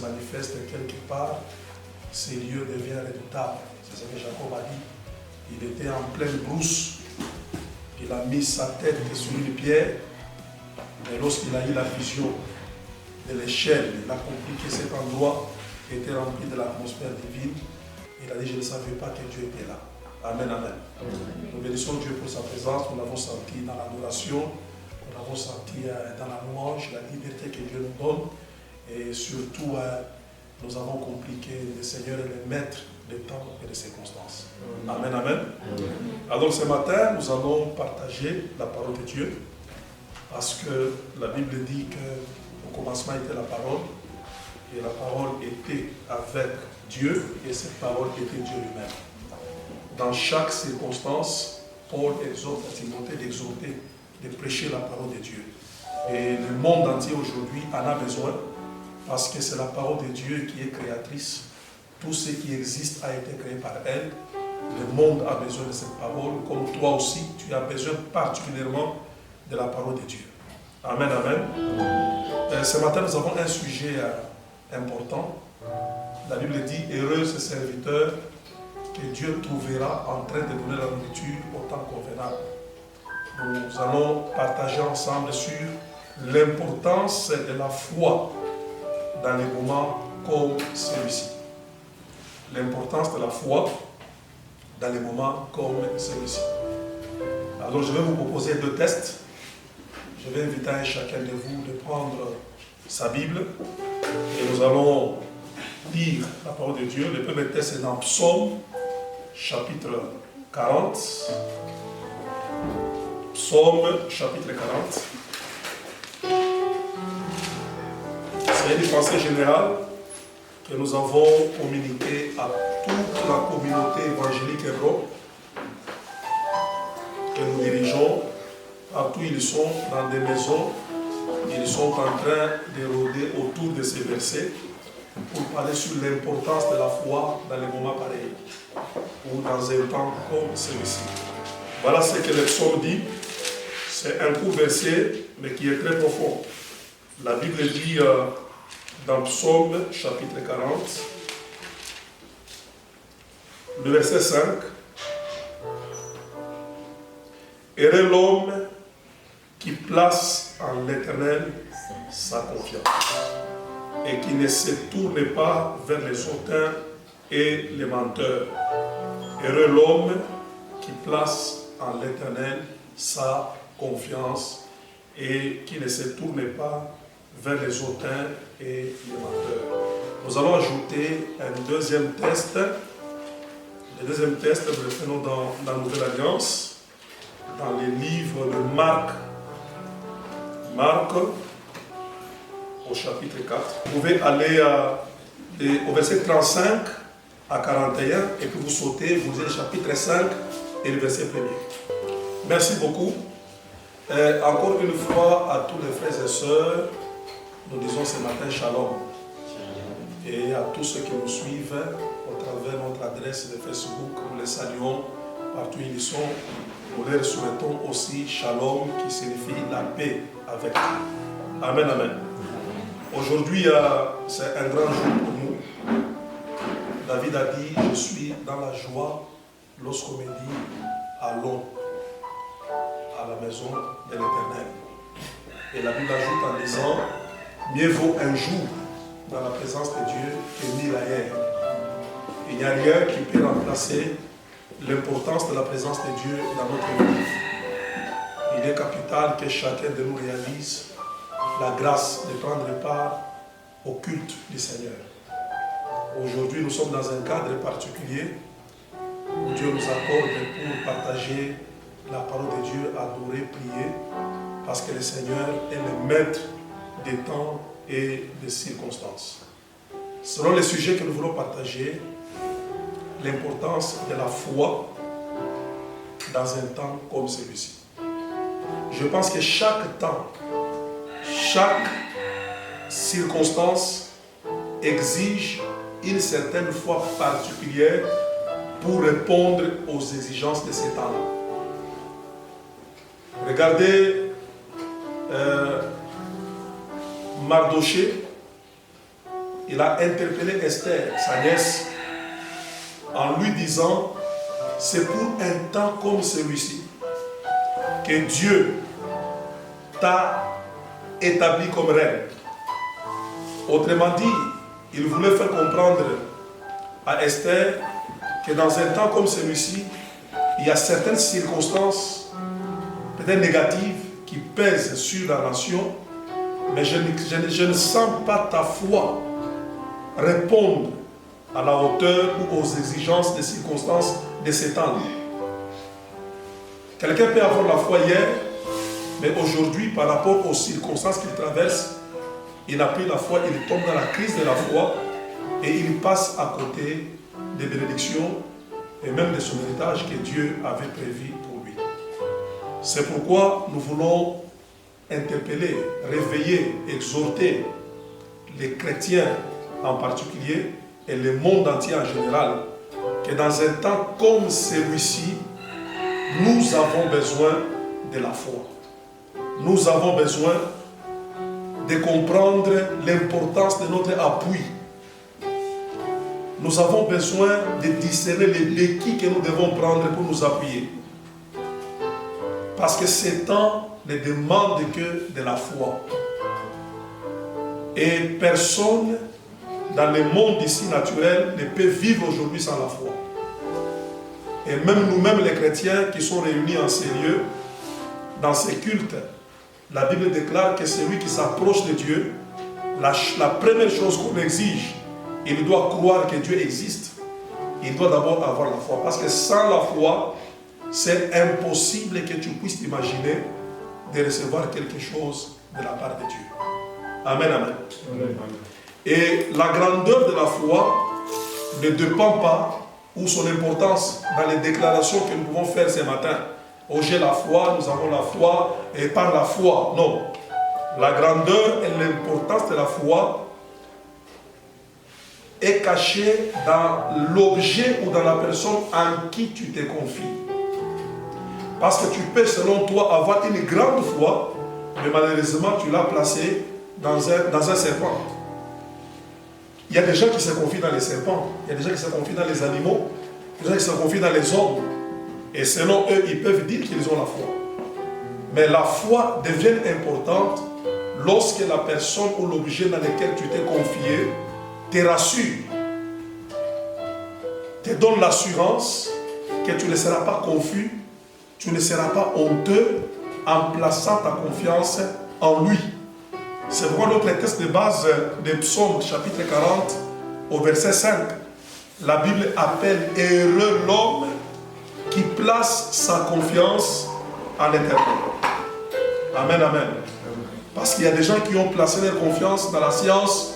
manifeste quelque part, ces lieux deviennent redoutables. C'est ce que Jacob a dit. Il était en pleine brousse. Il a mis sa tête sur une pierre. Et lorsqu'il a eu la vision de l'échelle, il a compris que cet endroit était rempli de l'atmosphère divine. Il a dit, je ne savais pas que Dieu était là. Amen, amen. Nous bénissons Dieu pour sa présence. Nous l'avons senti dans l'adoration. Nous l'avons senti dans la louange, la liberté que Dieu nous donne. Et surtout, nous avons compris que le Seigneur est le maître des temps et des circonstances. Amen, amen. Alors ce matin, nous allons partager la parole de Dieu. Parce que la Bible dit qu'au commencement était la parole. Et la parole était avec Dieu. Et cette parole était Dieu lui-même. Dans chaque circonstance, Paul exhorte à Timothée d'exhorter, de prêcher la parole de Dieu. Et le monde entier aujourd'hui en a besoin. Parce que c'est la parole de Dieu qui est créatrice. Tout ce qui existe a été créé par elle. Le monde a besoin de cette parole, comme toi aussi, tu as besoin particulièrement de la parole de Dieu. Amen, amen. Ce matin, nous avons un sujet important. La Bible dit, heureux ce serviteur que Dieu trouvera en train de donner la nourriture au temps convenable. Nous allons partager ensemble sur l'importance de la foi dans les moments comme celui-ci. L'importance de la foi dans les moments comme celui-ci. Alors je vais vous proposer deux tests. Je vais inviter chacun de vous de prendre sa Bible et nous allons lire la parole de Dieu. Le premier test est dans Psaume, chapitre 40. Psaume, chapitre 40. C'est une pensée générale que nous avons communiquée à toute la communauté évangélique hébreu que nous dirigeons. Partout ils sont dans des maisons, ils sont en train de rôder autour de ces versets pour parler sur l'importance de la foi dans les moments pareils ou dans un temps comme celui-ci. Voilà ce que le psaume dit. C'est un court verset, mais qui est très profond. La Bible dit dans Psaume, chapitre 40, le verset 5, « Heureux l'homme qui place en l'Éternel sa confiance et qui ne se tourne pas vers les hautains et les menteurs. Heureux l'homme qui place en l'Éternel sa confiance et qui ne se tourne pas vers les hautains et les menteurs. » Nous allons ajouter un deuxième test. Le deuxième test, nous le prenons dans la Nouvelle Alliance, dans les livres de Marc. Marc, au chapitre 4. Vous pouvez aller au verset 35 à 41 et puis vous sautez, vous lisez le chapitre 5 et le verset 1er. Merci beaucoup. Encore une fois à tous les frères et sœurs, nous disons ce matin Shalom. Et à tous ceux qui nous suivent au travers de notre adresse de Facebook, nous les saluons partout où ils sont. Nous leur souhaitons aussi Shalom qui signifie la paix avec nous. Amen, amen. Aujourd'hui, c'est un grand jour pour nous. David a dit, je suis dans la joie lorsqu'on me dit, allons à la maison de l'Éternel. Et la Bible ajoute en disant, mieux vaut un jour dans la présence de Dieu que 1000 ailleurs. Il n'y a rien qui peut remplacer l'importance de la présence de Dieu dans notre vie. Il est capital que chacun de nous réalise la grâce de prendre part au culte du Seigneur. Aujourd'hui, nous sommes dans un cadre particulier où Dieu nous accorde pour partager la parole de Dieu, adorer, prier, parce que le Seigneur est le maître des temps et des circonstances. Selon les sujets que nous voulons partager, l'importance de la foi dans un temps comme celui-ci. Je pense que chaque temps, chaque circonstance exige une certaine foi particulière pour répondre aux exigences de ces temps-là. Regardez Mardoché, il a interpellé Esther, sa nièce, en lui disant, c'est pour un temps comme celui-ci que Dieu t'a établi comme reine. Autrement dit, il voulait faire comprendre à Esther que dans un temps comme celui-ci, il y a certaines circonstances, peut-être négatives, qui pèsent sur la nation, mais je ne sens pas ta foi répondre à la hauteur ou aux exigences des circonstances de ces temps-là. Quelqu'un peut avoir la foi hier, mais aujourd'hui, par rapport aux circonstances qu'il traverse, il n'a plus la foi, il tombe dans la crise de la foi et il passe à côté des bénédictions et même de son héritage que Dieu avait prévu pour lui. C'est pourquoi nous voulons interpeller, réveiller, exhorter les chrétiens en particulier et le monde entier en général, que dans un temps comme celui-ci, nous avons besoin de la foi. Nous avons besoin de comprendre l'importance de notre appui. Nous avons besoin de discerner les béquilles que nous devons prendre pour nous appuyer. Parce que ces temps ne demandent que de la foi. Et personne dans le monde ici naturel ne peut vivre aujourd'hui sans la foi. Et même nous-mêmes les chrétiens qui sont réunis en ces lieux, dans ces cultes, la Bible déclare que celui qui s'approche de Dieu, la première chose qu'on exige, il doit croire que Dieu existe. Il doit d'abord avoir la foi. Parce que sans la foi, c'est impossible que tu puisses t'imaginer de recevoir quelque chose de la part de Dieu. Amen, amen. Amen. Et la grandeur de la foi ne dépend pas, ou son importance dans les déclarations que nous pouvons faire ce matin. Oh, j'ai la foi, nous avons la foi, et par la foi. Non. La grandeur et l'importance de la foi est cachée dans l'objet ou dans la personne en qui tu te confies. Parce que tu peux, selon toi, avoir une grande foi, mais malheureusement, tu l'as placée dans un serpent. Il y a des gens qui se confient dans les serpents, il y a des gens qui se confient dans les animaux, il y a des gens qui se confient dans les hommes. Et selon eux, ils peuvent dire qu'ils ont la foi. Mais la foi devient importante lorsque la personne ou l'objet dans lequel tu t'es confié te rassure, te donne l'assurance que tu ne seras pas confus, tu ne seras pas honteux en plaçant ta confiance en lui. C'est pourquoi notre texte de base de Psaume chapitre 40 au verset 5, la Bible appelle heureux l'homme qui place sa confiance en l'Éternel. Amen, amen. Parce qu'il y a des gens qui ont placé leur confiance dans la science,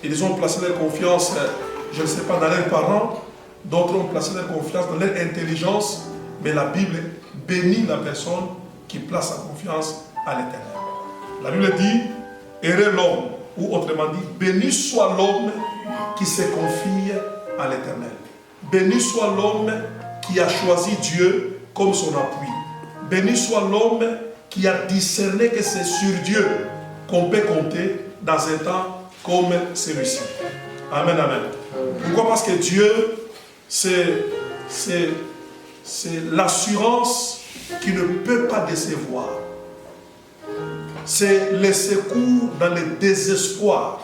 ils ont placé leur confiance, je ne sais pas, dans leurs parents, d'autres ont placé leur confiance dans leur intelligence, mais la Bible bénit la personne qui place sa confiance à l'Éternel. La Bible dit, heureux l'homme, ou autrement dit, béni soit l'homme qui se confie à l'Éternel. Béni soit l'homme qui a choisi Dieu comme son appui. Béni soit l'homme qui a discerné que c'est sur Dieu qu'on peut compter dans un temps comme celui-ci. Amen, amen. Pourquoi? Parce que Dieu, c'est l'assurance qui ne peut pas décevoir. C'est le secours dans le désespoir.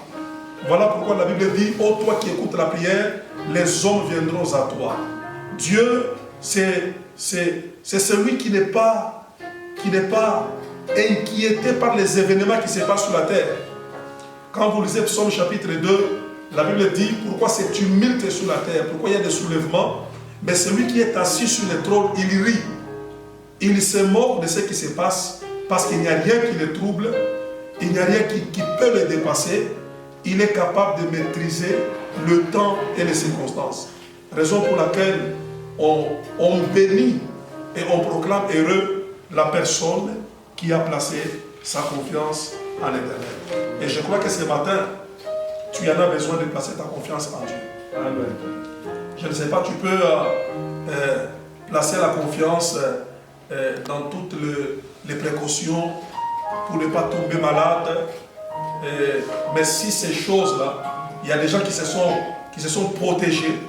Voilà pourquoi la Bible dit, ô toi qui écoutes la prière, les hommes viendront à toi. Dieu, c'est celui qui n'est pas inquiété par les événements qui se passent sur la terre. Quand vous lisez Psaume chapitre 2, la Bible dit pourquoi c'est tumulte sur la terre, pourquoi il y a des soulèvements. Mais celui qui est assis sur le trône, il rit. Il se moque de ce qui se passe parce qu'il n'y a rien qui le trouble, il n'y a rien qui peut le dépasser. Il est capable de maîtriser le temps et les circonstances. Raison pour laquelle on bénit et on proclame heureux la personne qui a placé sa confiance en l'Éternel. Et je crois que ce matin, tu en as besoin de placer ta confiance en Dieu. Amen. Je ne sais pas, tu peux placer la confiance dans toutes les précautions pour ne pas tomber malade. Mais si ces choses-là Il y a des gens qui se sont protégés,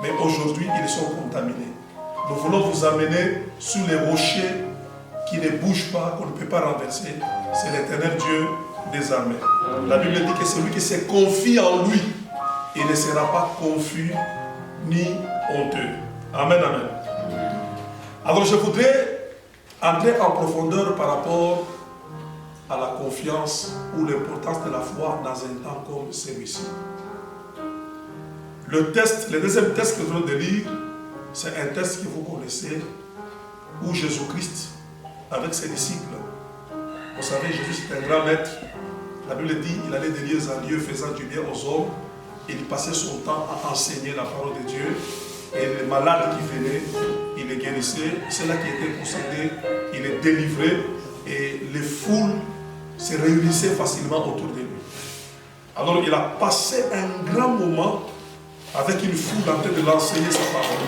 mais aujourd'hui, ils sont contaminés. Nous voulons vous amener sur les rochers qui ne bougent pas, qu'on ne peut pas renverser. C'est l'Éternel Dieu des armées. La Bible dit que celui qui se confie en lui, il ne sera pas confus ni honteux. Amen, amen. Alors je voudrais entrer en profondeur par rapport à la confiance ou l'importance de la foi dans un temps comme celui-ci. Le deuxième texte que nous venons de lire, c'est un texte que vous connaissez, où Jésus-Christ, avec ses disciples, vous savez, Jésus c'est un grand maître. La Bible dit qu'il allait de lieu en lieu faisant du bien aux hommes, et il passait son temps à enseigner la parole de Dieu, et les malades qui venaient, il les guérissait, ceux-là qui étaient possédés, il les délivrait, et les foules se réunissaient facilement autour de lui. Alors il a passé un grand moment avec une foule en train de l'enseigner sa parole.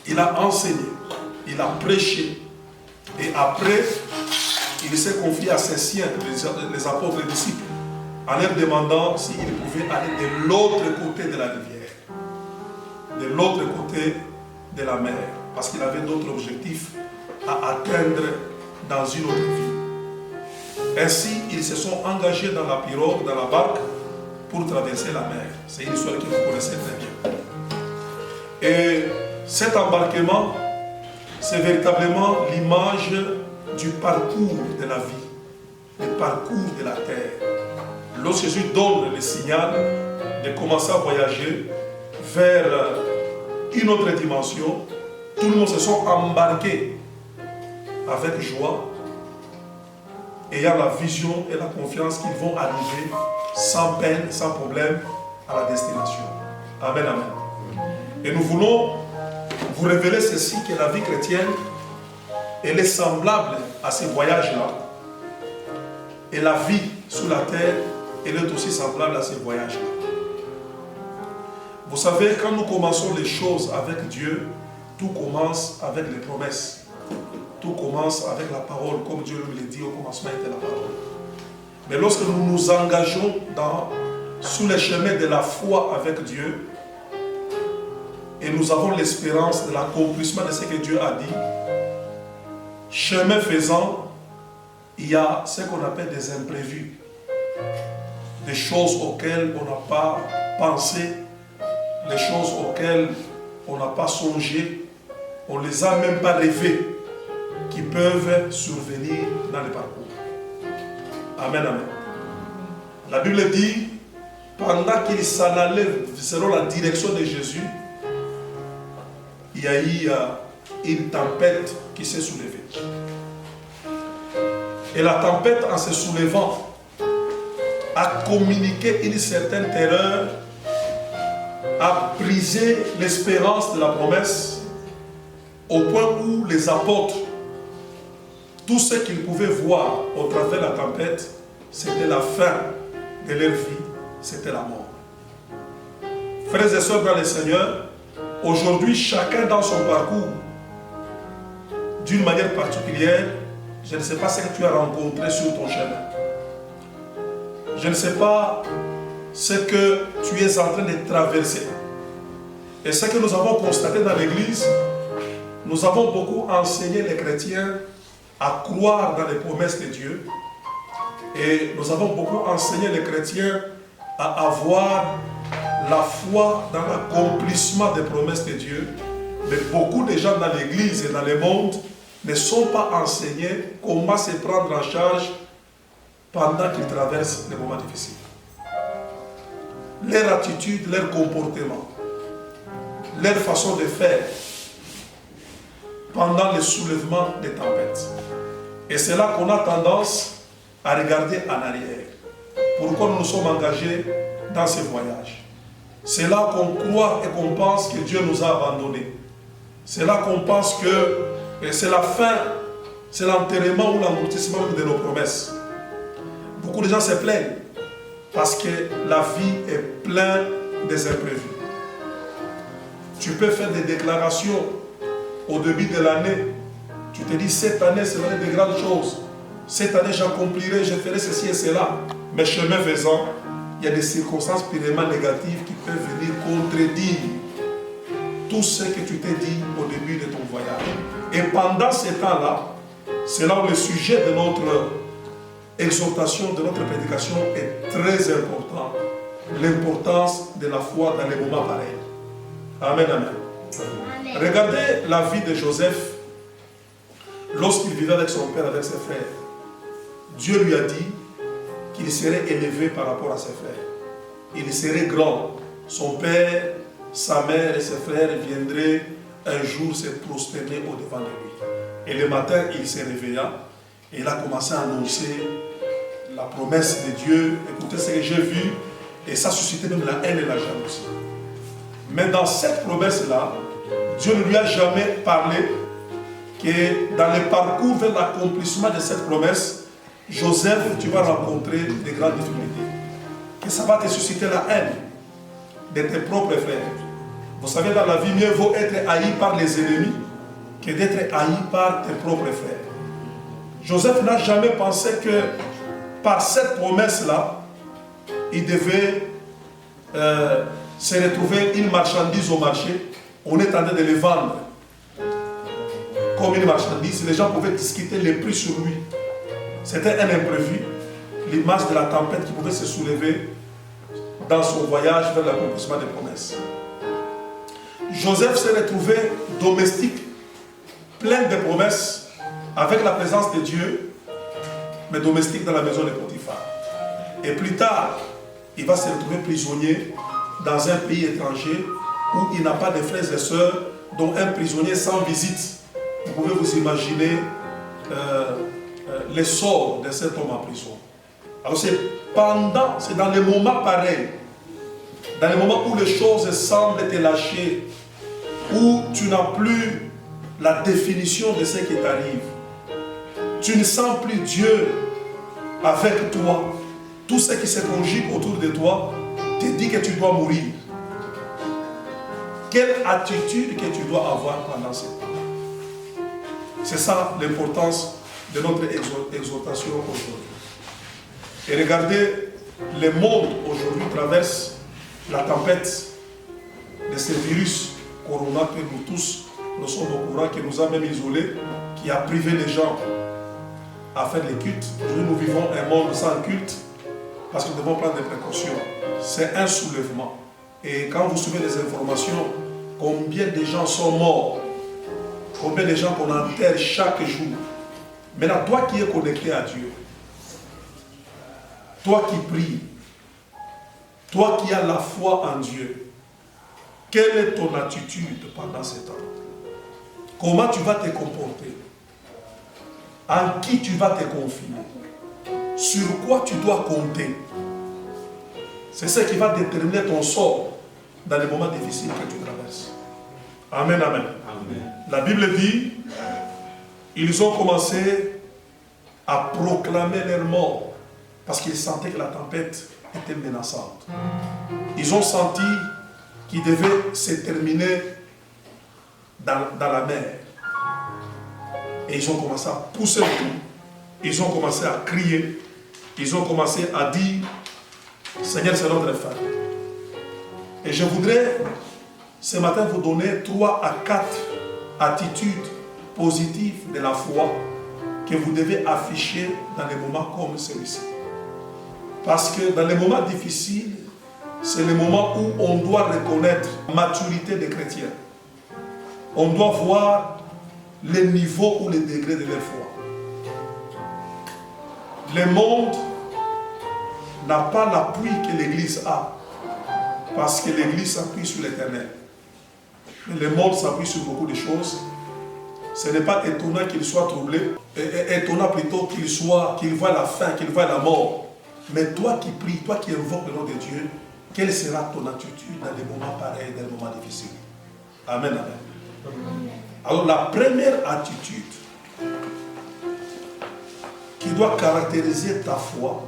Il a enseigné, il a prêché, et après, il s'est confié à ses siens, les apôtres, les disciples, en leur demandant s'ils pouvaient aller de l'autre côté de la rivière, de l'autre côté de la mer, parce qu'il avait d'autres objectifs à atteindre dans une autre vie. Ainsi, ils se sont engagés dans la pirogue, dans la barque, pour traverser la mer. C'est une histoire que vous connaissez très bien. Et cet embarquement, c'est véritablement l'image du parcours de la vie, le parcours de la terre. Lorsque Jésus donne le signal de commencer à voyager vers une autre dimension, tout le monde se sont embarqués avec joie, ayant la vision et la confiance qu'ils vont arriver sans peine, sans problème à la destination. Amen, amen. Et nous voulons vous révéler ceci, que la vie chrétienne, elle est semblable à ces voyages-là. Et la vie sur la terre, elle est aussi semblable à ces voyages-là. Vous savez, quand nous commençons les choses avec Dieu, tout commence avec les promesses. Tout commence avec la parole, comme Dieu nous l'a dit au commencement était la parole. Mais lorsque nous nous engageons sous les chemins de la foi avec Dieu, et nous avons l'espérance de l'accomplissement de ce que Dieu a dit, chemin faisant, il y a ce qu'on appelle des imprévus, des choses auxquelles on n'a pas pensé, des choses auxquelles on n'a pas songé, on ne les a même pas rêvées, qui peuvent survenir dans le parcours. Amen, amen. La Bible dit, pendant qu'il s'en allait selon la direction de Jésus, il y a eu une tempête qui s'est soulevée. Et la tempête, en se soulevant, a communiqué une certaine terreur, a brisé l'espérance de la promesse, au point où les apôtres, tout ce qu'ils pouvaient voir au travers de la tempête, c'était la fin de leur vie, c'était la mort. Frères et sœurs dans le Seigneur, aujourd'hui, chacun dans son parcours, d'une manière particulière, je ne sais pas ce que tu as rencontré sur ton chemin. Je ne sais pas ce que tu es en train de traverser. Et ce que nous avons constaté dans l'Église, nous avons beaucoup enseigné les chrétiens à croire dans les promesses de Dieu. Et nous avons beaucoup enseigné les chrétiens à avoir la foi dans l'accomplissement des promesses de Dieu. Mais beaucoup de gens dans l'Église et dans le monde ne sont pas enseignés comment se prendre en charge pendant qu'ils traversent les moments difficiles. Leur attitude, leur comportement, leur façon de faire pendant le soulèvement des tempêtes. Et c'est là qu'on a tendance à regarder en arrière. Pourquoi nous nous sommes engagés dans ces voyages? C'est là qu'on croit et qu'on pense que Dieu nous a abandonnés. C'est là qu'on pense que c'est la fin, c'est l'enterrement ou l'engloutissement de nos promesses. Beaucoup de gens se plaignent parce que la vie est pleine des imprévus. Tu peux faire des déclarations au début de l'année. Tu te dis, cette année, c'est vrai de grandes choses. Cette année, j'accomplirai, je ferai ceci et cela. Mais chemin faisant, il y a des circonstances purement négatives qui peuvent venir contredire tout ce que tu t'es dit au début de ton voyage. Et pendant ces temps-là, c'est là où le sujet de notre exhortation, de notre prédication est très important. L'importance de la foi dans les moments pareils. Amen, amen. Amen. Regardez la vie de Joseph lorsqu'il vivait avec son père, avec ses frères. Dieu lui a dit qu'il serait élevé par rapport à ses frères. Il serait grand. Son père, sa mère et ses frères viendraient un jour se prosterner au-devant de lui. Et le matin, il se réveilla et il a commencé à annoncer la promesse de Dieu. Écoutez ce que j'ai vu, et ça suscitait même la haine et la jalousie. Mais dans cette promesse-là, Dieu ne lui a jamais parlé que dans le parcours vers l'accomplissement de cette promesse, Joseph, tu vas rencontrer des grandes difficultés. Que ça va te susciter la haine de tes propres frères. Vous savez, dans la vie, mieux vaut être haï par les ennemis que d'être haï par tes propres frères. Joseph n'a jamais pensé que par cette promesse-là, il devait se retrouver une marchandise au marché. On est en train de les vendre comme une marchandise. Les gens pouvaient discuter les prix sur lui. C'était un imprévu, l'image de la tempête qui pouvait se soulever dans son voyage vers l'accomplissement des promesses. Joseph s'est retrouvé domestique, plein de promesses, avec la présence de Dieu, mais domestique dans la maison de Potiphar. Et plus tard, il va se retrouver prisonnier dans un pays étranger où il n'a pas de frères et sœurs, dont un prisonnier sans visite. Vous pouvez vous imaginer les sorts de cet homme en prison. Alors c'est dans les moments pareils, dans les moments où les choses semblent te lâcher, où tu n'as plus la définition de ce qui t'arrive. Tu ne sens plus Dieu avec toi. Tout ce qui se conjugue autour de toi te dit que tu dois mourir. Quelle attitude que tu dois avoir pendant ce temps? C'est ça l'importance de notre exhortation aujourd'hui. Et regardez, le monde aujourd'hui traverse la tempête de ce virus corona que nous tous, nous sommes au courant, qui nous a même isolés, qui a privé les gens à faire les cultes. Aujourd'hui, nous vivons un monde sans culte parce que nous devons prendre des précautions. C'est un soulèvement. Et quand vous suivez les informations, combien de gens sont morts, combien de gens qu'on enterre chaque jour. Maintenant, toi qui es connecté à Dieu, toi qui pries, toi qui as la foi en Dieu, quelle est ton attitude pendant ce temps? Comment tu vas te comporter? En qui tu vas te confier? Sur quoi tu dois compter? C'est ce qui va déterminer ton sort dans les moments difficiles que tu traverses. Amen, amen. Amen. La Bible dit, ils ont commencé à proclamer leur mort parce qu'ils sentaient que la tempête était menaçante. Ils ont senti qu'ils devaient se terminer dans la mer. Et ils ont commencé à pousser le tout. Ils ont commencé à crier. Ils ont commencé à dire, Seigneur, c'est notre fin. Et je voudrais ce matin vous donner 3 à 4 attitudes positives de la foi que vous devez afficher dans les moments comme celui-ci. Parce que dans les moments difficiles, c'est le moment où on doit reconnaître la maturité des chrétiens. On doit voir les niveaux ou les degrés de leur foi. Le monde n'a pas l'appui que l'Église a, parce que l'Église s'appuie sur l'Éternel. Mais le monde s'appuie sur beaucoup de choses. Ce n'est pas étonnant qu'il soit troublé, étonnant plutôt qu'il voit la fin, qu'il voit la mort. Mais toi qui pries, toi qui invoques le nom de Dieu, quelle sera ton attitude dans des moments pareils, dans des moments difficiles? Amen, amen. Alors la première attitude qui doit caractériser ta foi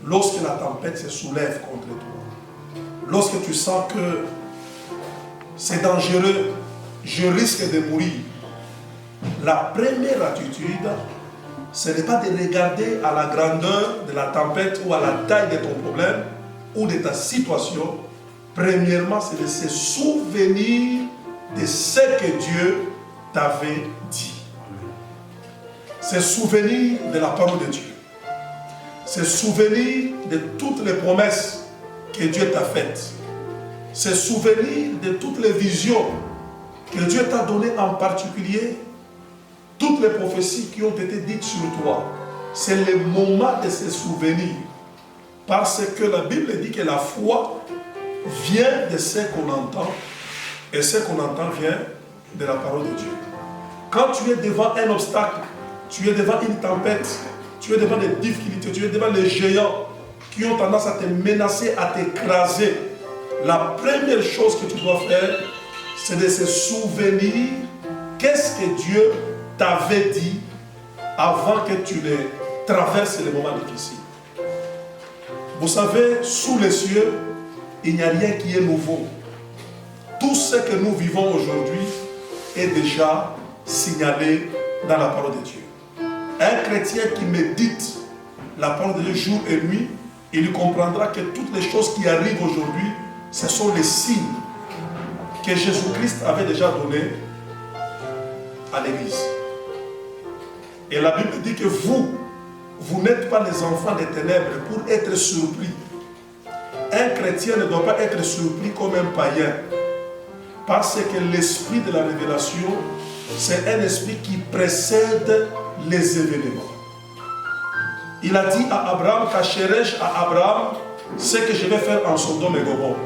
lorsque la tempête se soulève contre toi, lorsque tu sens que c'est dangereux, je risque de mourir, la première attitude, ce n'est pas de regarder à la grandeur de la tempête ou à la taille de ton problème, ou de ta situation, premièrement, c'est de se souvenir de ce que Dieu t'avait dit. Se souvenir de la parole de Dieu. Se souvenir de toutes les promesses que Dieu t'a faites. Se souvenir de toutes les visions que Dieu t'a données, en particulier toutes les prophéties qui ont été dites sur toi. C'est le moment de se souvenir. Parce que la Bible dit que la foi vient de ce qu'on entend, et ce qu'on entend vient de la parole de Dieu. Quand tu es devant un obstacle, tu es devant une tempête, tu es devant des difficultés, tu es devant les géants qui ont tendance à te menacer, à t'écraser, la première chose que tu dois faire, c'est de se souvenir qu'est-ce que Dieu t'avait dit avant que tu ne traverses les moments difficiles. Vous savez, sous les cieux, il n'y a rien qui est nouveau. Tout ce que nous vivons aujourd'hui est déjà signalé dans la parole de Dieu. Un chrétien qui médite la parole de Dieu jour et nuit, il comprendra que toutes les choses qui arrivent aujourd'hui, ce sont les signes que Jésus-Christ avait déjà donnés à l'Église. Et la Bible dit que vous n'êtes pas les enfants des ténèbres pour être surpris. Un chrétien ne doit pas être surpris comme un païen. Parce que l'esprit de la révélation, c'est un esprit qui précède les événements. Il a dit à Abraham, qu'Acheresh à Abraham, ce que je vais faire en Sodome et Gomorrhe.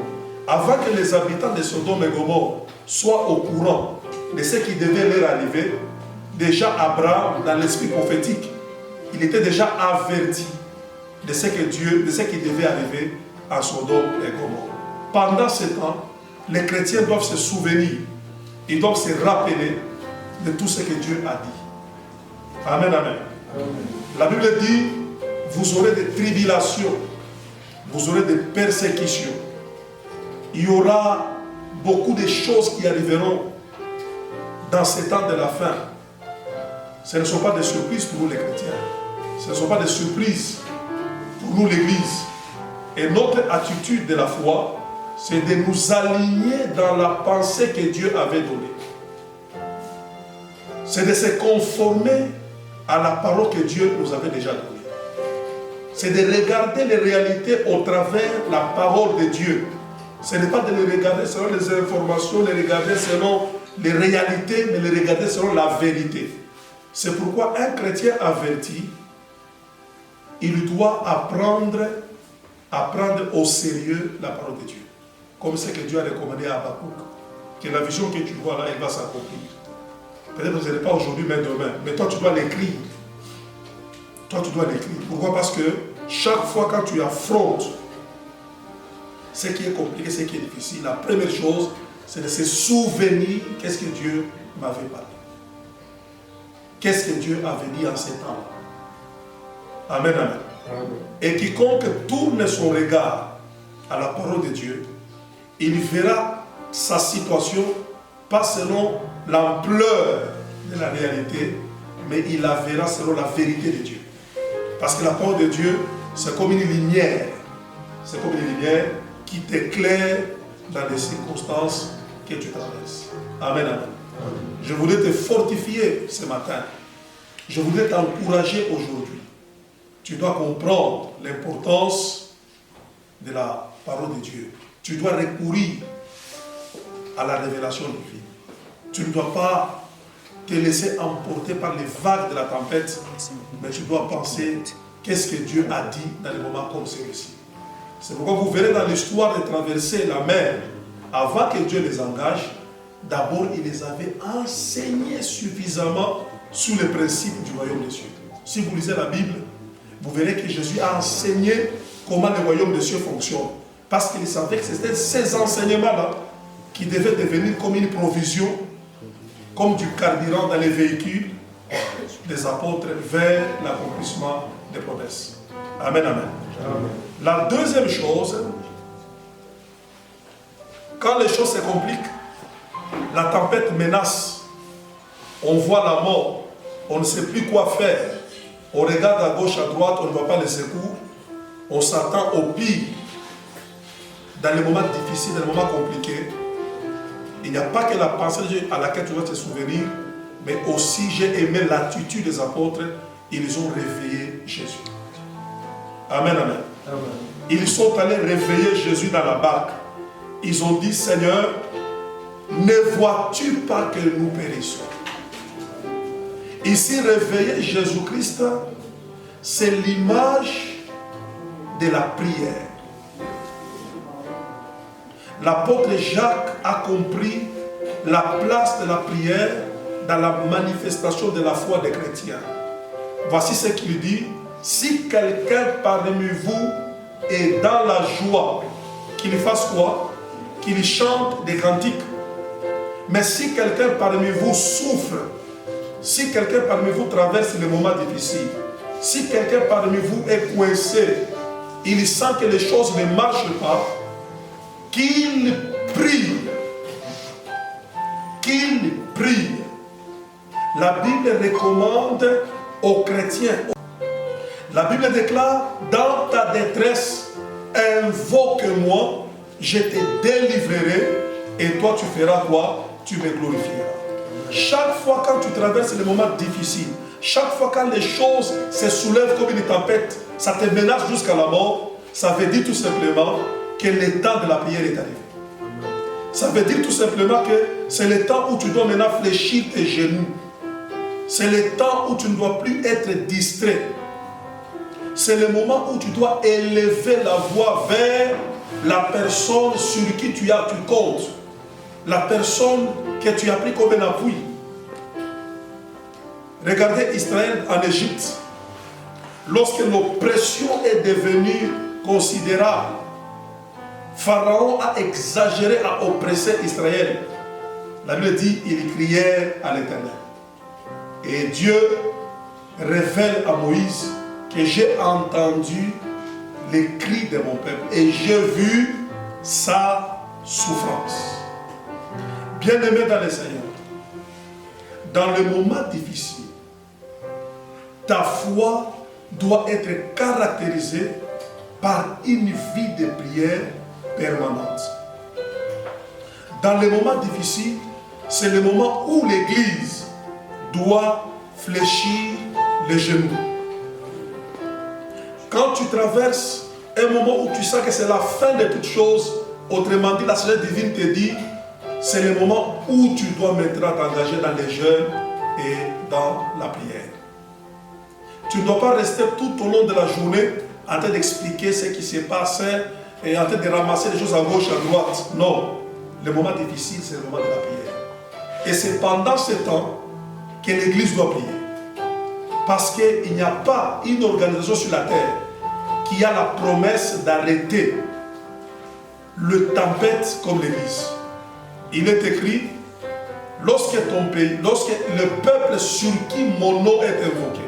Avant que les habitants de Sodome et Gomorrhe soient au courant de ce qui devait leur arriver, déjà Abraham, dans l'esprit prophétique, il était déjà averti de ce que Dieu, de ce qui devait arriver à Sodome et Gomorrhe. Pendant ce temps, les chrétiens doivent se souvenir, ils doivent se rappeler de tout ce que Dieu a dit. Amen, amen. La Bible dit, vous aurez des tribulations, vous aurez des persécutions. Il y aura beaucoup de choses qui arriveront dans ces temps de la fin. Ce ne sont pas des surprises pour nous les chrétiens. Ce ne sont pas des surprises pour nous l'Église. Et notre attitude de la foi, c'est de nous aligner dans la pensée que Dieu avait donnée. C'est de se conformer à la parole que Dieu nous avait déjà donnée. C'est de regarder les réalités au travers de la parole de Dieu. Ce n'est pas de les regarder selon les informations, les regarder selon les réalités, mais les regarder selon la vérité. C'est pourquoi un chrétien averti, il doit apprendre au sérieux la parole de Dieu. Comme ce que Dieu a recommandé à Habakkuk, que la vision que tu vois là, elle va s'accomplir. Peut-être que ce n'est pas aujourd'hui, mais demain. Mais toi, tu dois l'écrire. Toi, tu dois l'écrire. Pourquoi? Parce que chaque fois quand tu affrontes ce qui est compliqué, ce qui est difficile, la première chose, c'est de se souvenir qu'est-ce que Dieu m'avait parlé. Qu'est-ce que Dieu avait dit en ces temps-là. Amen, amen. Amen. Et quiconque tourne son regard à la parole de Dieu, il verra sa situation pas selon l'ampleur de la réalité, mais il la verra selon la vérité de Dieu. Parce que la parole de Dieu, c'est comme une lumière. C'est comme une lumière qui t'éclaire dans les circonstances que tu traverses. Amen, amen. Je voulais te fortifier ce matin. Je voulais t'encourager aujourd'hui. Tu dois comprendre l'importance de la parole de Dieu. Tu dois recourir à la révélation divine. Tu ne dois pas te laisser emporter par les vagues de la tempête, mais tu dois penser qu'est-ce que Dieu a dit dans les moments comme celui-ci. C'est pourquoi vous verrez dans l'histoire de traverser la mer, avant que Dieu les engage, d'abord il les avait enseignés suffisamment sur les principes du royaume des cieux. Si vous lisez la Bible, vous verrez que Jésus a enseigné comment le royaume des cieux fonctionne. Parce qu'il savait que c'était ces enseignements-là qui devaient devenir comme une provision, comme du carburant dans les véhicules des apôtres vers l'accomplissement des promesses. Amen, amen. Amen. La deuxième chose, quand les choses se compliquent, la tempête menace, on voit la mort, on ne sait plus quoi faire, on regarde à gauche, à droite, on ne voit pas les secours, on s'attend au pire. dans les moments difficiles, dans les moments compliqués, il n'y a pas que la pensée de Dieu à laquelle tu dois te souvenir, mais aussi j'ai aimé l'attitude des apôtres. Ils ont réveillé Jésus. Amen, amen. Amen. Ils sont allés réveiller Jésus dans la barque. Ils ont dit, Seigneur, ne vois-tu pas que nous périssons? Ici, réveiller Jésus-Christ, c'est l'image de la prière. L'apôtre Jacques a compris la place de la prière dans la manifestation de la foi des chrétiens. Voici ce qu'il dit. Si quelqu'un parmi vous est dans la joie, qu'il fasse quoi? Qu'il chante des cantiques. Mais si quelqu'un parmi vous souffre, si quelqu'un parmi vous traverse les moments difficiles, si quelqu'un parmi vous est coincé, il sent que les choses ne marchent pas, qu'il prie. Qu'il prie. La Bible recommande aux chrétiens. La Bible déclare, dans ta détresse, invoque-moi, je te délivrerai, et toi tu feras quoi? Tu me glorifieras. Chaque fois quand tu traverses les moments difficiles, chaque fois quand les choses se soulèvent comme une tempête, ça te menace jusqu'à la mort, ça veut dire tout simplement que le temps de la prière est arrivé. Ça veut dire tout simplement que c'est le temps où tu dois maintenant fléchir tes genoux. C'est le temps où tu ne dois plus être distrait. C'est le moment où tu dois élever la voix vers la personne sur qui tu comptes. La personne que tu as pris comme un appui. Regardez Israël en Égypte. Lorsque l'oppression est devenue considérable, Pharaon a exagéré à oppresser Israël. La Bible dit, il criait à l'Éternel. Et Dieu révèle à Moïse que j'ai entendu les cris de mon peuple et j'ai vu sa souffrance. Bien-aimé dans le Seigneur, dans les moments difficiles, ta foi doit être caractérisée par une vie de prière permanente. Dans les moments difficiles, c'est le moment où l'Église doit fléchir les genoux. Quand tu traverses un moment où tu sens que c'est la fin de toutes choses, autrement dit, la sagesse divine te dit, c'est le moment où tu dois maintenant t'engager dans les jeûnes et dans la prière. Tu ne dois pas rester tout au long de la journée en train d'expliquer ce qui se passe et en train de ramasser les choses à gauche, à droite. Non, le moment difficile, c'est le moment de la prière. Et c'est pendant ce temps que l'Église doit prier. Parce qu'il n'y a pas une organisation sur la terre qui a la promesse d'arrêter le tempête comme l'Église. Il est écrit, lorsque le peuple sur qui mon nom est invoqué,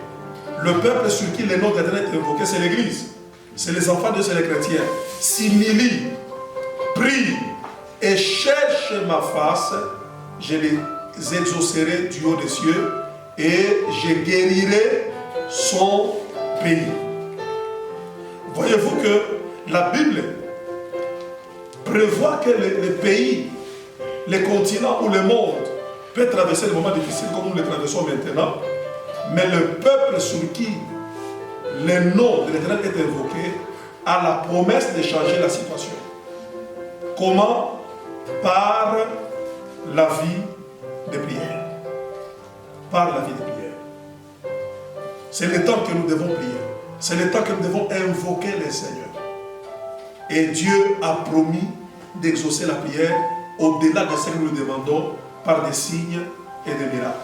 le peuple sur qui le nom d'Éternel est invoqué, c'est l'Église. C'est les enfants de Dieu, c'est les chrétiens. S'humilie, prie et cherche ma face, je les exaucerai du haut des cieux et je guérirai son pays. Voyez-vous que la Bible prévoit que les pays, les continents ou le monde peut traverser des moments difficiles comme nous les traversons maintenant, mais le peuple sur qui le nom de l'Éternel est invoqué a la promesse de changer la situation. Comment? Par la vie de prière. Par la vie de prière. C'est le temps que nous devons prier. C'est le temps que nous devons invoquer le Seigneur. Et Dieu a promis d'exaucer la prière au-delà de ce que nous demandons par des signes et des miracles.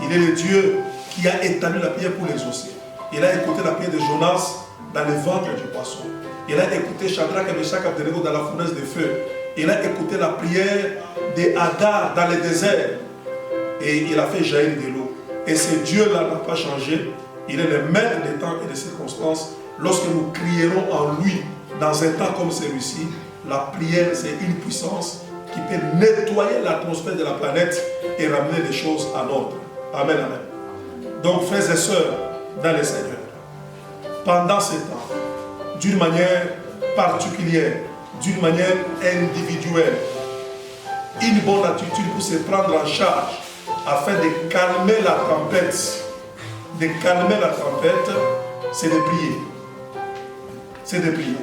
Il est le Dieu qui a établi la prière pour l'exaucer. Il a écouté la prière de Jonas dans le ventre du poisson. Il a écouté Shadrach et Meshach et Abednego dans la fournaise de feu. Il a écouté la prière d'Agar dans le désert. Et il a fait jaillir de l'eau. Et ce Dieu-là n'a pas changé. Il est le maître des temps et des circonstances. Lorsque nous crierons en lui dans un temps comme celui-ci, la prière, c'est une puissance qui peut nettoyer l'atmosphère de la planète et ramener les choses à l'ordre. Amen, amen. Donc, frères et sœurs, dans le Seigneur, pendant ce temps, d'une manière particulière, d'une manière individuelle. Une bonne attitude pour se prendre en charge afin de calmer la tempête. De calmer la tempête, c'est de prier. C'est de prier.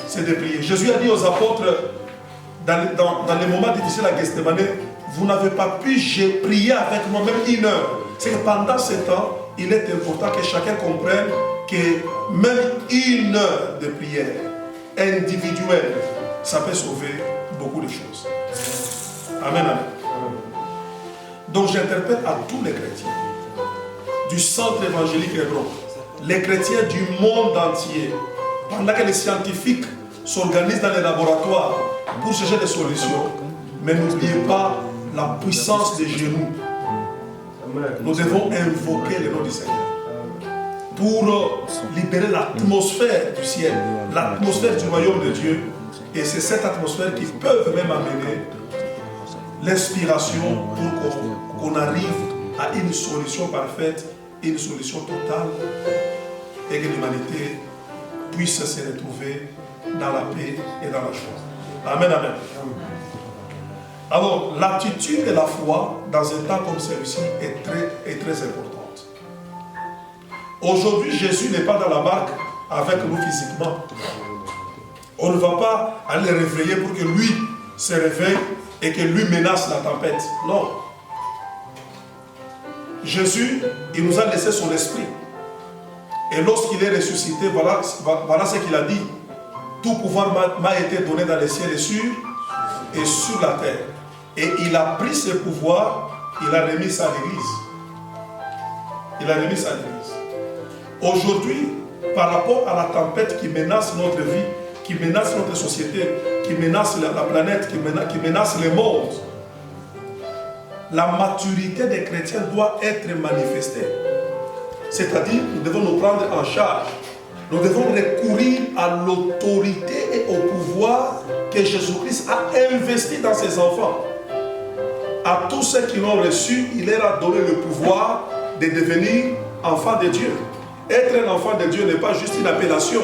C'est de prier. Jésus a dit aux apôtres, dans les moments difficiles à Gethsemane, vous n'avez pas pu prier avec moi même 1 heure. C'est que pendant ce temps, il est important que chacun comprenne que même 1 heure de prière individuelle, ça peut sauver beaucoup de choses. Amen, amen. Donc j'interpelle à tous les chrétiens du centre évangélique Hébron, les chrétiens du monde entier, pendant que les scientifiques s'organisent dans les laboratoires pour chercher des solutions, mais n'oubliez pas la puissance des genoux. Nous devons invoquer le nom du Seigneur pour libérer l'atmosphère du ciel, l'atmosphère du royaume de Dieu. Et c'est cette atmosphère qui peut même amener l'inspiration pour qu'on arrive à une solution parfaite, une solution totale, et que l'humanité puisse se retrouver dans la paix et dans la joie. Amen, amen. Alors, l'attitude de la foi dans un temps comme celui-ci est très importante. Aujourd'hui, Jésus n'est pas dans la barque avec nous physiquement. On ne va pas aller le réveiller pour que lui se réveille et que lui menace la tempête. Non. Jésus, il nous a laissé son esprit. Et lorsqu'il est ressuscité, voilà ce qu'il a dit. Tout pouvoir m'a été donné dans les ciels et sur la terre. Et il a pris ce pouvoir, il a remis ça à l'Église. Il a remis ça à l'Église. Aujourd'hui, par rapport à la tempête qui menace notre vie, qui menace notre société, qui menace la planète, qui menace le monde, la maturité des chrétiens doit être manifestée. C'est-à-dire, nous devons nous prendre en charge. Nous devons recourir à l'autorité et au pouvoir que Jésus-Christ a investi dans ses enfants. À tous ceux qui l'ont reçu, il leur a donné le pouvoir de devenir enfants de Dieu. Être un enfant de Dieu n'est pas juste une appellation.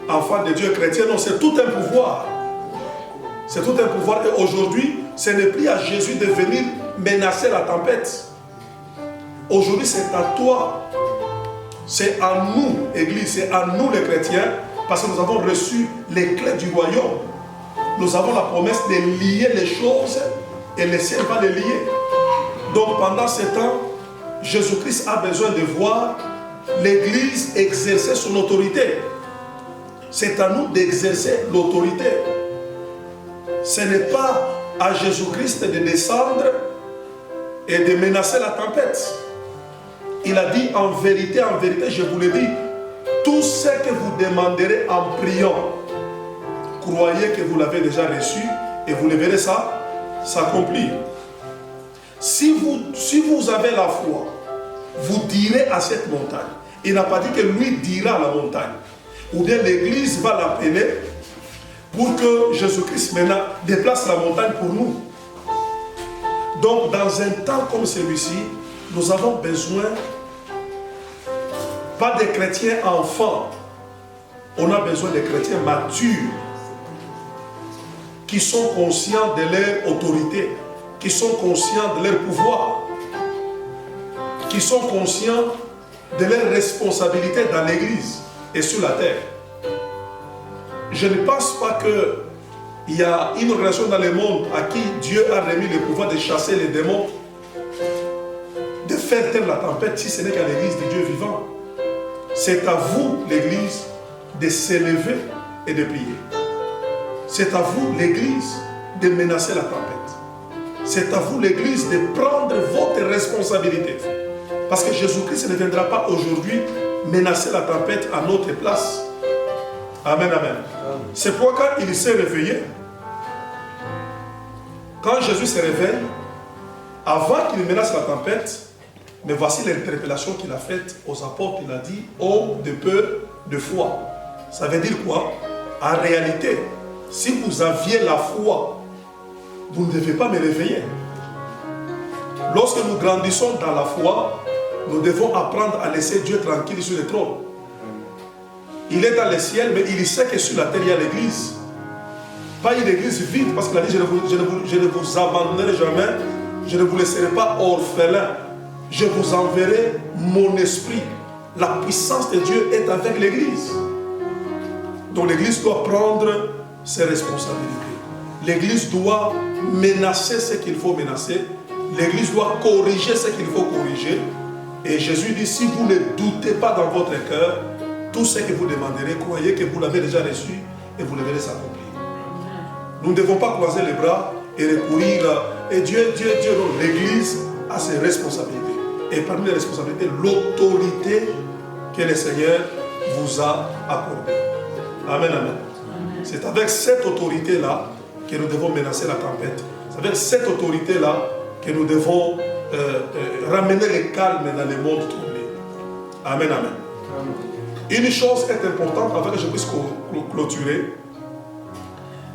Enfant de Dieu chrétien, non, c'est tout un pouvoir. C'est tout un pouvoir. Et aujourd'hui, ce n'est plus à Jésus de venir menacer la tempête. Aujourd'hui, c'est à toi. C'est à nous, Église, c'est à nous les chrétiens, parce que nous avons reçu les clés du royaume. Nous avons la promesse de lier les choses et le ciel va les lier. Donc pendant ce temps, Jésus-Christ a besoin de voir l'Église exercer son autorité. C'est à nous d'exercer l'autorité. Ce n'est pas à Jésus-Christ de descendre et de menacer la tempête. Il a dit en vérité, je vous le dis, tout ce que vous demanderez en priant, croyez que vous l'avez déjà reçu et vous le verrez ça s'accomplir. Si vous avez la foi, vous direz à cette montagne. Il n'a pas dit que lui dira à la montagne. Ou bien l'Église va l'appeler pour que Jésus-Christ maintenant déplace la montagne pour nous. Donc dans un temps comme celui-ci, nous avons besoin pas des chrétiens enfants, on a besoin de chrétiens matures qui sont conscients de leur autorité, qui sont conscients de leur pouvoir, qui sont conscients de leur responsabilité dans l'Église et sur la terre. Je ne pense pas qu'il y a une organisation dans le monde à qui Dieu a remis le pouvoir de chasser les démons, de faire taire la tempête, si ce n'est qu'à l'Église de Dieu vivant. C'est à vous, l'Église, de s'élever et de prier. C'est à vous, l'Église, de menacer la tempête. C'est à vous, l'Église, de prendre votre responsabilité. Parce que Jésus-Christ ne viendra pas aujourd'hui menacer la tempête à notre place. Amen, amen. C'est pourquoi il s'est réveillé. Quand Jésus se réveille, avant qu'il menace la tempête, mais voici l'interpellation qu'il a faite aux apôtres. Il a dit, hommes de peu de foi. Ça veut dire quoi? En réalité, si vous aviez la foi, vous ne devez pas me réveiller. Lorsque nous grandissons dans la foi, nous devons apprendre à laisser Dieu tranquille sur le trône. Il est dans les ciels, mais il sait que sur la terre, il y a l'église. Pas une église vide, parce qu'il a dit, je ne vous abandonnerai jamais, je ne vous laisserai pas orphelin. Je vous enverrai mon esprit. La puissance de Dieu est avec l'église. Donc l'église doit prendre ses responsabilités. L'église doit menacer ce qu'il faut menacer. L'église doit corriger ce qu'il faut corriger. Et Jésus dit, si vous ne doutez pas dans votre cœur, tout ce que vous demanderez, croyez que vous l'avez déjà reçu et vous le verrez s'accomplir. Nous ne devons pas croiser les bras et recourir. Et Dieu, non, l'église a ses responsabilités. Et parmi les responsabilités, l'autorité que le Seigneur vous a accordée. Amen, amen. C'est avec cette autorité-là que nous devons menacer la tempête. C'est avec cette autorité-là que nous devons ramener le calme dans le monde troublé. Amen, amen. Une chose est importante avant que je puisse clôturer,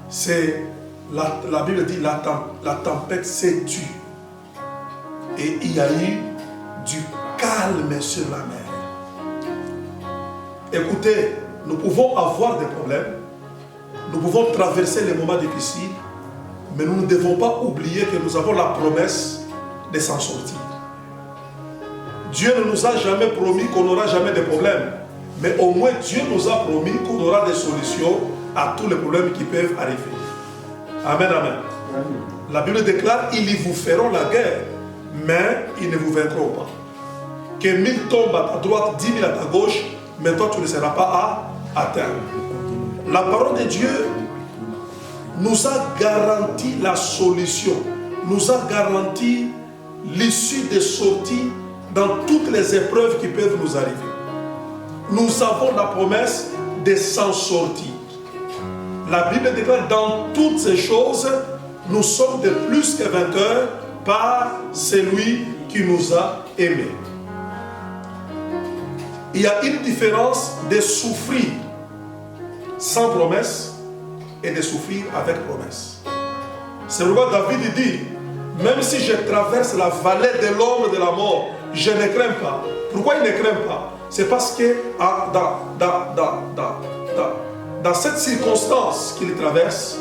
c'est la Bible dit la tempête s'est tue et il y a eu du calme sur la mer. Écoutez, nous pouvons avoir des problèmes, nous pouvons traverser les moments difficiles, mais nous ne devons pas oublier que nous avons la promesse de s'en sortir. Dieu ne nous a jamais promis qu'on n'aura jamais de problèmes, mais au moins Dieu nous a promis qu'on aura des solutions à tous les problèmes qui peuvent arriver. Amen, amen. La Bible déclare, ils vous feront la guerre, mais ils ne vous vaincront pas. Que 1000 tombent à ta droite, 10 000 à ta gauche, mais toi tu ne seras pas à atteindre. La parole de Dieu nous a garanti la solution, nous a garanti l'issue des sorties dans toutes les épreuves qui peuvent nous arriver. Nous avons la promesse de s'en sortir. La Bible déclare, dans toutes ces choses, nous sommes de plus que vainqueurs par celui qui nous a aimés. Il y a une différence de souffrir sans promesse et de souffrir avec promesse. C'est pourquoi David dit, même si je traverse la vallée de l'ombre de la mort, je ne crains pas. Pourquoi il ne craint pas? C'est parce que dans cette circonstance qu'il traverse,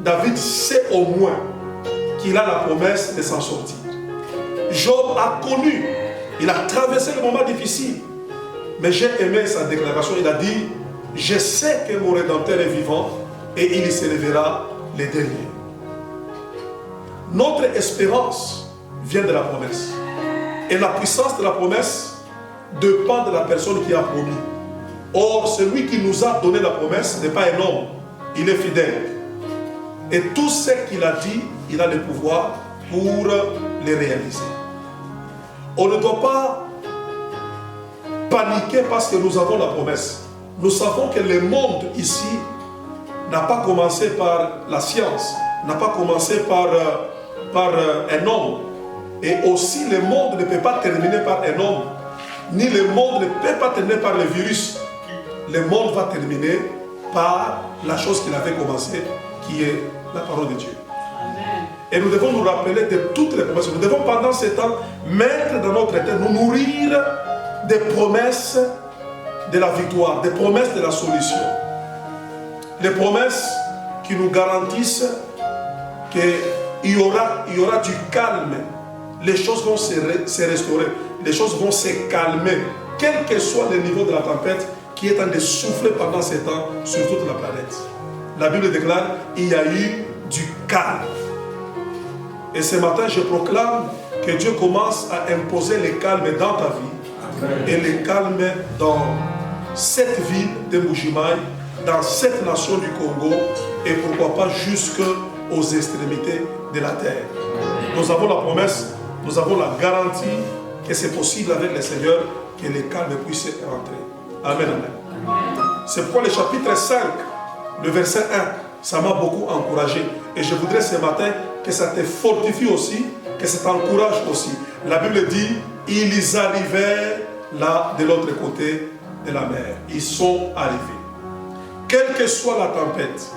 David sait au moins qu'il a la promesse de s'en sortir. Job a connu, il a traversé le moment difficile, mais j'ai aimé sa déclaration. Il a dit, je sais que mon Rédempteur est vivant et il se lèvera les derniers. Notre espérance vient de la promesse. Et la puissance de la promesse dépend de la personne qui a promis. Or, celui qui nous a donné la promesse n'est pas un homme, il est fidèle. Et tout ce qu'il a dit, il a le pouvoir pour les réaliser. On ne doit pas paniquer parce que nous avons la promesse. Nous savons que le monde ici n'a pas commencé par la science, n'a pas commencé par un homme. Et aussi le monde ne peut pas terminer par un homme, ni le monde ne peut pas terminer par le virus. Le monde va terminer par la chose qu'il avait commencé, qui est la parole de Dieu. Amen. Et nous devons nous rappeler de toutes les promesses. Nous devons pendant ce temps mettre dans notre tête, nous nourrir des promesses de la victoire, des promesses de la solution. Les promesses qui nous garantissent qu'il y aura du calme. Les choses vont se restaurer, les choses vont se calmer, quel que soit le niveau de la tempête qui est en train de souffler pendant ces temps sur toute la planète. La Bible déclare, il y a eu du calme. Et ce matin, je proclame que Dieu commence à imposer le calme dans ta vie. Amen. Et le calme dans cette ville de Mbujimayi, dans cette nation du Congo, et pourquoi pas jusqu'aux extrémités de la terre. Nous avons la promesse, nous avons la garantie que c'est possible avec le Seigneur que le calme puisse rentrer. Amen, amen. C'est pourquoi le chapitre 5, le verset 1, ça m'a beaucoup encouragé. Et je voudrais ce matin que ça te fortifie aussi, que ça t'encourage aussi. La Bible dit, ils arrivaient là de l'autre côté de la mer. Ils sont arrivés. Quelle que soit la tempête,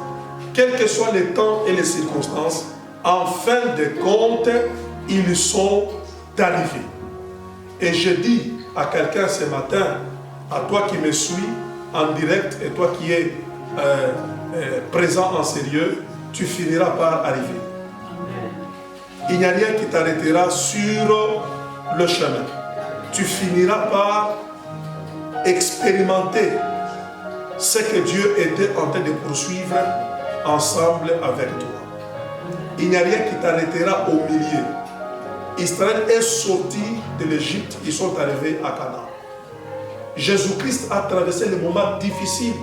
quels que soient les temps et les circonstances, en fin de compte, ils sont arrivés. Et je dis à quelqu'un ce matin, à toi qui me suis, en direct et toi qui es présent en sérieux, tu finiras par arriver. Il n'y a rien qui t'arrêtera sur le chemin. Tu finiras par expérimenter ce que Dieu était en train de poursuivre ensemble avec toi. Il n'y a rien qui t'arrêtera au milieu. Israël est sorti de l'Égypte, ils sont arrivés à Canaan. Jésus-Christ a traversé les moments difficiles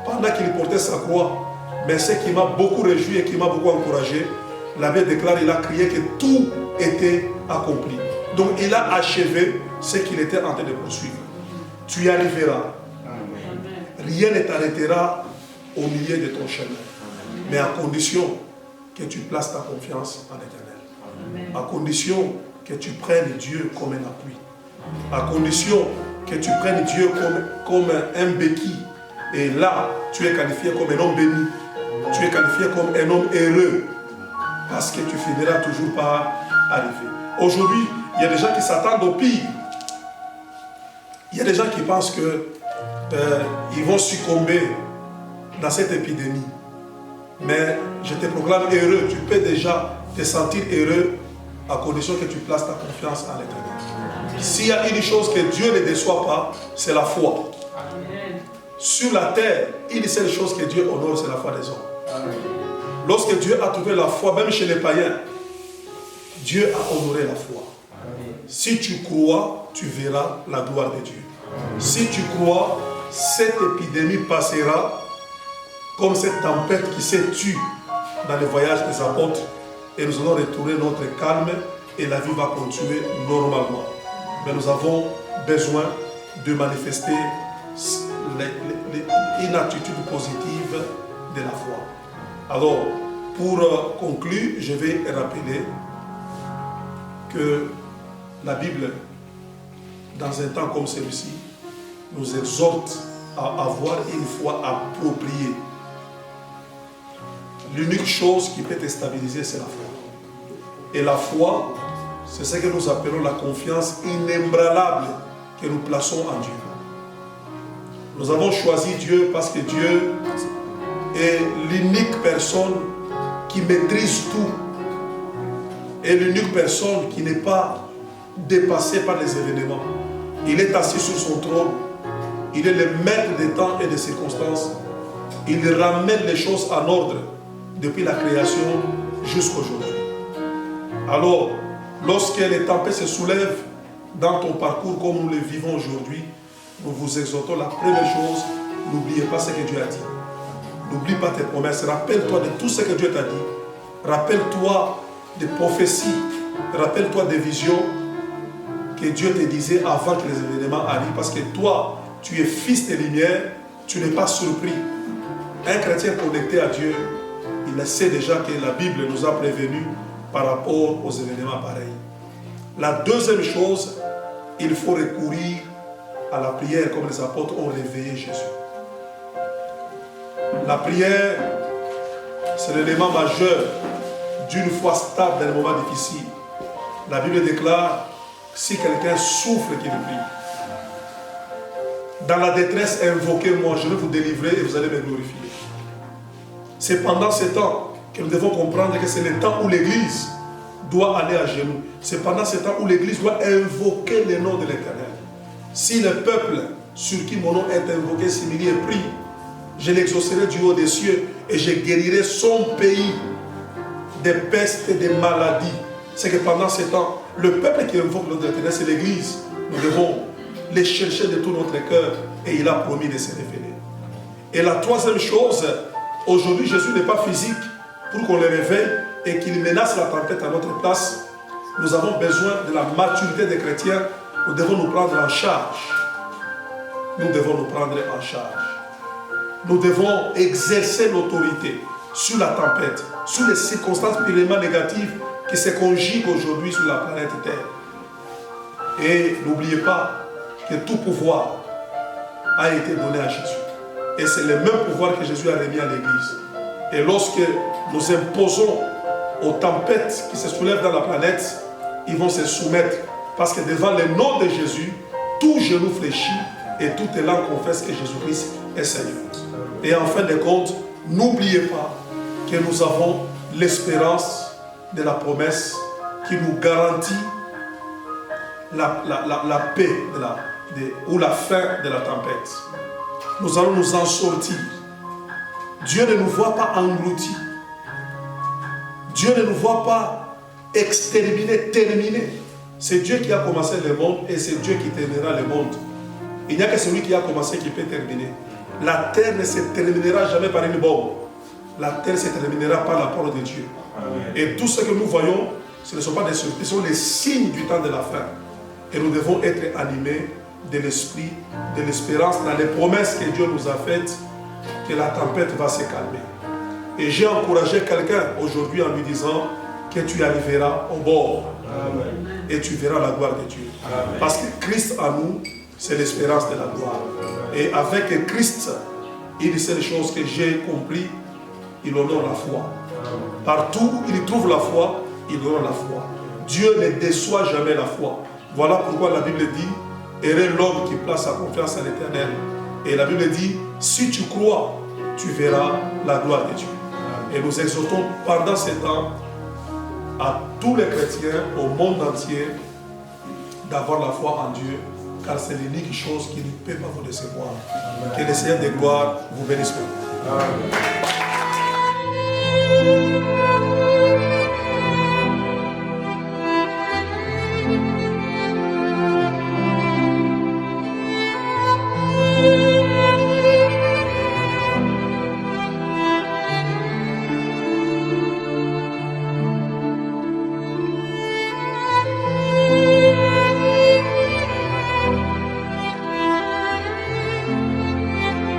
pendant qu'il portait sa croix. Mais ce qui m'a beaucoup réjoui et qui m'a beaucoup encouragé, la Bible déclare, il a crié que tout était accompli. Donc il a achevé ce qu'il était en train de poursuivre. Tu y arriveras. Rien ne t'arrêtera au milieu de ton chemin. Mais à condition que tu places ta confiance en l'Éternel. À condition que tu prennes Dieu comme un appui. À condition que tu prennes Dieu comme un béquille. Et là, tu es qualifié comme un homme béni. Tu es qualifié comme un homme heureux. Parce que tu finiras toujours par arriver. Aujourd'hui, il y a des gens qui s'attendent au pire. Il y a des gens qui pensent qu'ils vont succomber dans cette épidémie. Mais je te proclame heureux. Tu peux déjà te sentir heureux à condition que tu places ta confiance en l'Éternel. S'il y a une chose que Dieu ne déçoit pas, c'est la foi. Sur la terre, une seule chose que Dieu honore, c'est la foi des hommes. Lorsque Dieu a trouvé la foi, même chez les païens, Dieu a honoré la foi. Si tu crois, tu verras la gloire de Dieu. Si tu crois, cette épidémie passera comme cette tempête qui s'est tue dans le voyage des apôtres, et nous allons retourner notre calme et la vie va continuer normalement. Mais nous avons besoin de manifester une attitude positive de la foi. Alors, pour conclure, je vais rappeler que la Bible, dans un temps comme celui-ci, nous exhorte à avoir une foi appropriée. L'unique chose qui peut te stabiliser, c'est la foi. Et la foi, c'est ce que nous appelons la confiance inébranlable que nous plaçons en Dieu. Nous avons choisi Dieu parce que Dieu est l'unique personne qui maîtrise tout. Et l'unique personne qui n'est pas dépassée par les événements. Il est assis sur son trône. Il est le maître des temps et des circonstances. Il ramène les choses en ordre depuis la création jusqu'à aujourd'hui. Alors, lorsque les tempêtes se soulèvent dans ton parcours comme nous le vivons aujourd'hui, nous vous exhortons la première chose, n'oubliez pas ce que Dieu a dit. N'oublie pas tes promesses. Rappelle-toi de tout ce que Dieu t'a dit. Rappelle-toi des prophéties. Rappelle-toi des visions que Dieu te disait avant que les événements arrivent. Parce que toi, tu es fils de lumière, tu n'es pas surpris. Un chrétien connecté à Dieu, il sait déjà que la Bible nous a prévenus par rapport aux événements pareils. La deuxième chose, il faut recourir à la prière comme les apôtres ont réveillé Jésus. La prière, c'est l'élément majeur d'une foi stable dans les moments difficiles. La Bible déclare, si quelqu'un souffre, qu'il prie. Dans la détresse, invoquez-moi, je vais vous délivrer et vous allez me glorifier. C'est pendant ce temps que nous devons comprendre que c'est le temps où l'Église doit aller à genoux. C'est pendant ce temps où l'Église doit invoquer le nom de l'Éternel. Si le peuple sur qui mon nom est invoqué s'humilie et prie, je l'exaucerai du haut des cieux et je guérirai son pays des pestes et des maladies. C'est que pendant ce temps, le peuple qui invoque le nom de l'Éternel, c'est l'Église. Nous devons les chercher de tout notre cœur et il a promis de se révéler. Et la troisième chose, aujourd'hui Jésus n'est pas physique pour qu'on le réveille et qu'il menace la tempête à notre place. Nous avons besoin de la maturité des chrétiens. Nous devons nous prendre en charge. Nous devons nous prendre en charge. Nous devons exercer l'autorité sur la tempête, sur les circonstances purement négatives qui se conjuguent aujourd'hui sur la planète Terre. Et n'oubliez pas que tout pouvoir a été donné à Jésus. Et c'est le même pouvoir que Jésus a remis à l'Église. Et lorsque nous imposons aux tempêtes qui se soulèvent dans la planète, ils vont se soumettre. Parce que devant le nom de Jésus, tout genou fléchit et toutes les langues confessent que Jésus-Christ est Seigneur. Et en fin de compte, n'oubliez pas que nous avons l'espérance de la promesse qui nous garantit la paix ou la fin de la tempête. Nous allons nous en sortir. Dieu ne nous voit pas engloutis. Dieu ne nous voit pas exterminés, terminés. C'est Dieu qui a commencé le monde et c'est Dieu qui terminera le monde. Il n'y a que celui qui a commencé qui peut terminer. La terre ne se terminera jamais par une bombe. La terre se terminera par la parole de Dieu. Amen. Et tout ce que nous voyons, ce ne sont pas des surprises, ce sont les signes du temps de la fin. Et nous devons être animés de l'esprit, de l'espérance, dans les promesses que Dieu nous a faites, que la tempête va se calmer. Et j'ai encouragé quelqu'un aujourd'hui en lui disant que tu arriveras au bord. Amen. Et tu verras la gloire de Dieu. Amen. Parce que Christ en nous, c'est l'espérance de la gloire. Amen. Et avec Christ, une seule chose que j'ai compris, il honore la foi. Amen. Partout où il trouve la foi, il honore la foi. Dieu ne déçoit jamais la foi. Voilà pourquoi la Bible dit, heureux l'homme qui place sa confiance en l'Éternel. Et la Bible dit, si tu crois, tu verras la gloire de Dieu. Amen. Et nous exhortons pendant ces temps à tous les chrétiens au monde entier d'avoir la foi en Dieu, car c'est l'unique chose qui ne peut pas vous décevoir. Amen. Que le Seigneur de gloire vous bénisse. Amen.